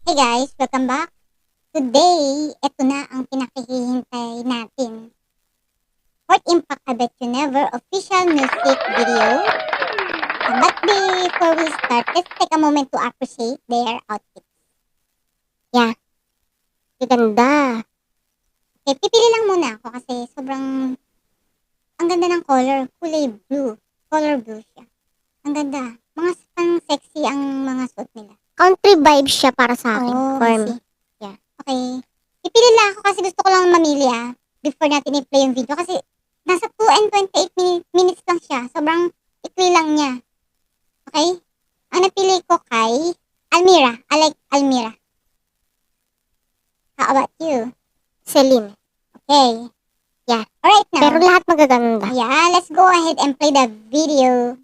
Hey guys, welcome back. Today, ito na ang pinakihihintay natin. What Impact I Bet You Never official music video. But before we start, let's take a moment to appreciate their outfits. Yeah, ganda. Okay, pipili lang muna ako kasi sobrang ang ganda ng color. Kulay blue. Color blue siya. Ang ganda. Mga pang sexy ang mga suit nila. Country vibe siya para sa akin. Oh, For I me. see. Yeah. Okay. Pipili lang ako kasi gusto ko lang mamili before natin i-play yung video kasi nasa 2 and 28 minutes lang siya. Sobrang ikli lang niya. Okay? Ang napili ko kay Almira. I like Almira. How about you? Celine. Okay. Yeah. Alright now. Pero lahat magaganda. Yeah, let's go ahead and play the video.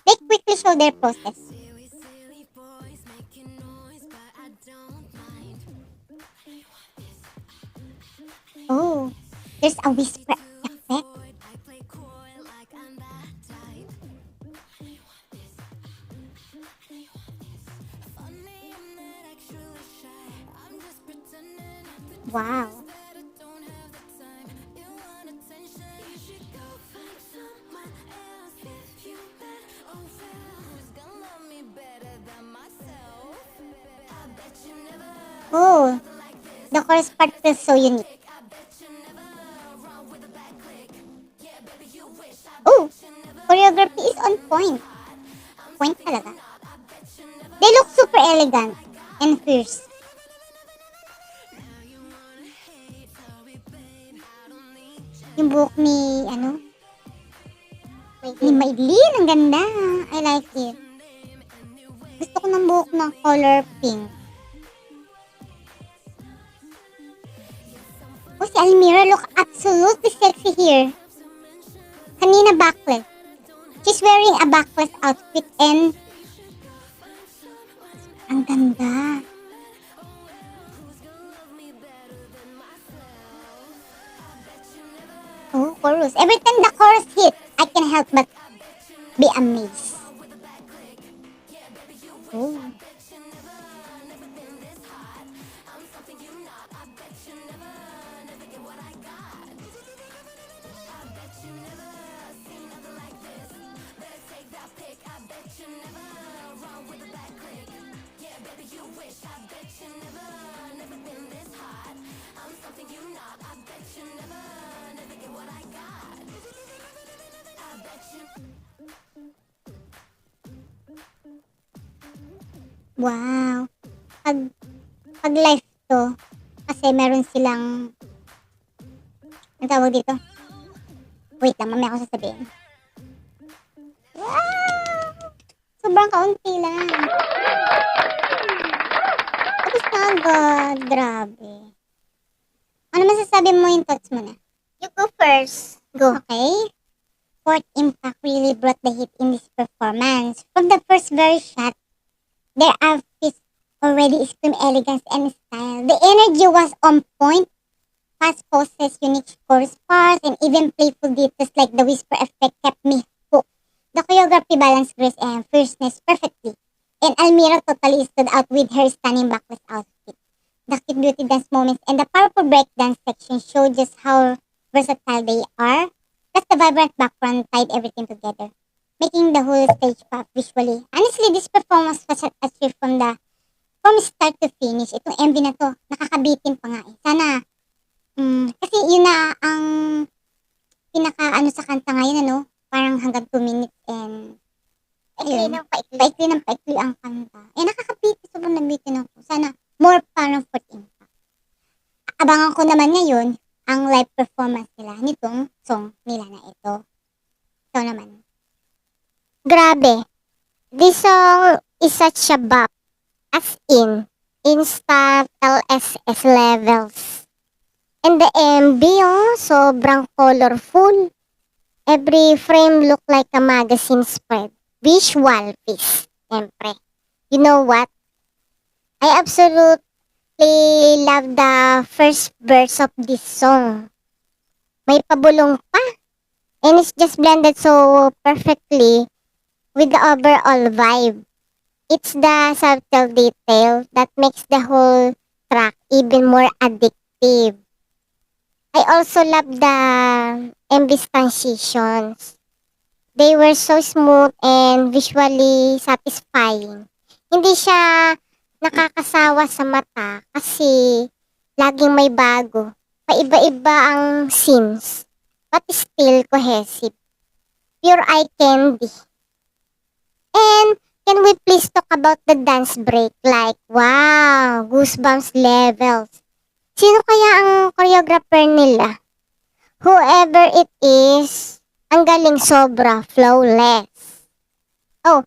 They quickly show their process. Oh, there's a whisper effect. Wow. Oh, the chorus part is so unique. Oh, choreography is on point. Point talaga. They look super elegant and fierce. Yung buhok ni, ni Maylin, ang ganda. I like it. Gusto ko ng buhok ng color pink. Oh, si Almira look absolutely sexy here. Kanina backless. She's wearing a backless outfit and ang ganda. Oh, chorus. Every time the chorus hits, I can help but be amazed. Oh. Wow. Pag live to, kasi meron silang, ang tawag dito? Wait lang, mamaya ako sasabihin. Wow! Sobrang kaunti lang. Tapos na agad. Grabe. Ano masasabi mo yung thoughts mo na? You go first. Go. Okay. Fourth Impact really brought the hit in this performance. From the first very shot, their outfits already scream elegance and style. The energy was on point. Fast poses, unique chorus parts, and even playful details like the whisper effect kept me hooked. The choreography balanced grace and fierceness perfectly. And Almira totally stood out with her stunning backless outfit. The cute beauty dance moments and the powerful breakdance section show just how versatile they are. Plus the vibrant background tied everything together, making the whole stage pop visually. Honestly, this performance was a trip from start to finish. Itong MV na to, nakakabitin pa nga eh. Sana, kasi yun na ang pinaka sa kanta ngayon, parang hanggang 2 minutes and Paikli ng paikli. paikli ng paikli ang kanta. Nakakabitin, sobrang nabitin ako. Sana, more parang Fourth Impact. Abangan ko naman ngayon ang live performance nila nitong song nila na ito. Ito naman. Grabe. This song is such a bop. As in, instant LSS levels. And the MV, sobrang colorful. Every frame look like a magazine spread. Visual feast, siyempre. You know what? I absolutely love the first verse of this song. May pabulong pa. And it's just blended so perfectly with the overall vibe. It's the subtle detail that makes the whole track even more addictive. I also love the MV's transitions. They were so smooth and visually satisfying. Hindi siya nakakasawa sa mata kasi laging may bago. Paiba-iba ang scenes, but still cohesive. Pure eye candy. And can we please talk about the dance break? Like, wow, goosebumps levels. Sino kaya ang choreographer nila? Whoever it is, ang galing sobra, flawless. Oh,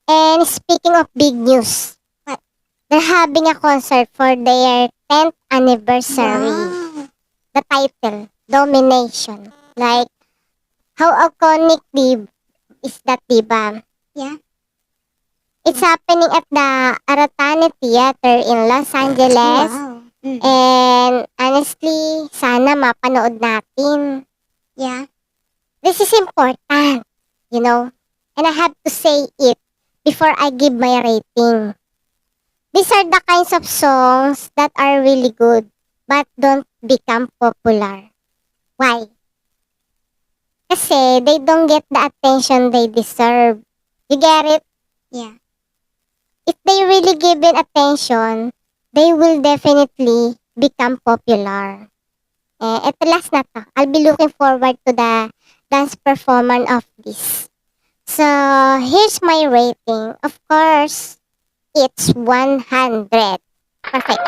and speaking of big news, What? they're having a concert for their 10th anniversary. Wow. The title, Domination. Like, how iconic is that, diba? Yeah. It's happening at the Aratane Theater in Los Angeles. Wow. And honestly, sana mapanood natin. Yeah. This is important, you know. And I have to say it before I give my rating. These are the kinds of songs that are really good but don't become popular. Why? Kasi they don't get the attention they deserve. You get it? Yeah. If they really give it attention, they will definitely become popular. Ito last na to. I'll be looking forward to the dance performance of this. So, here's my rating. Of course, it's 100. Perfect.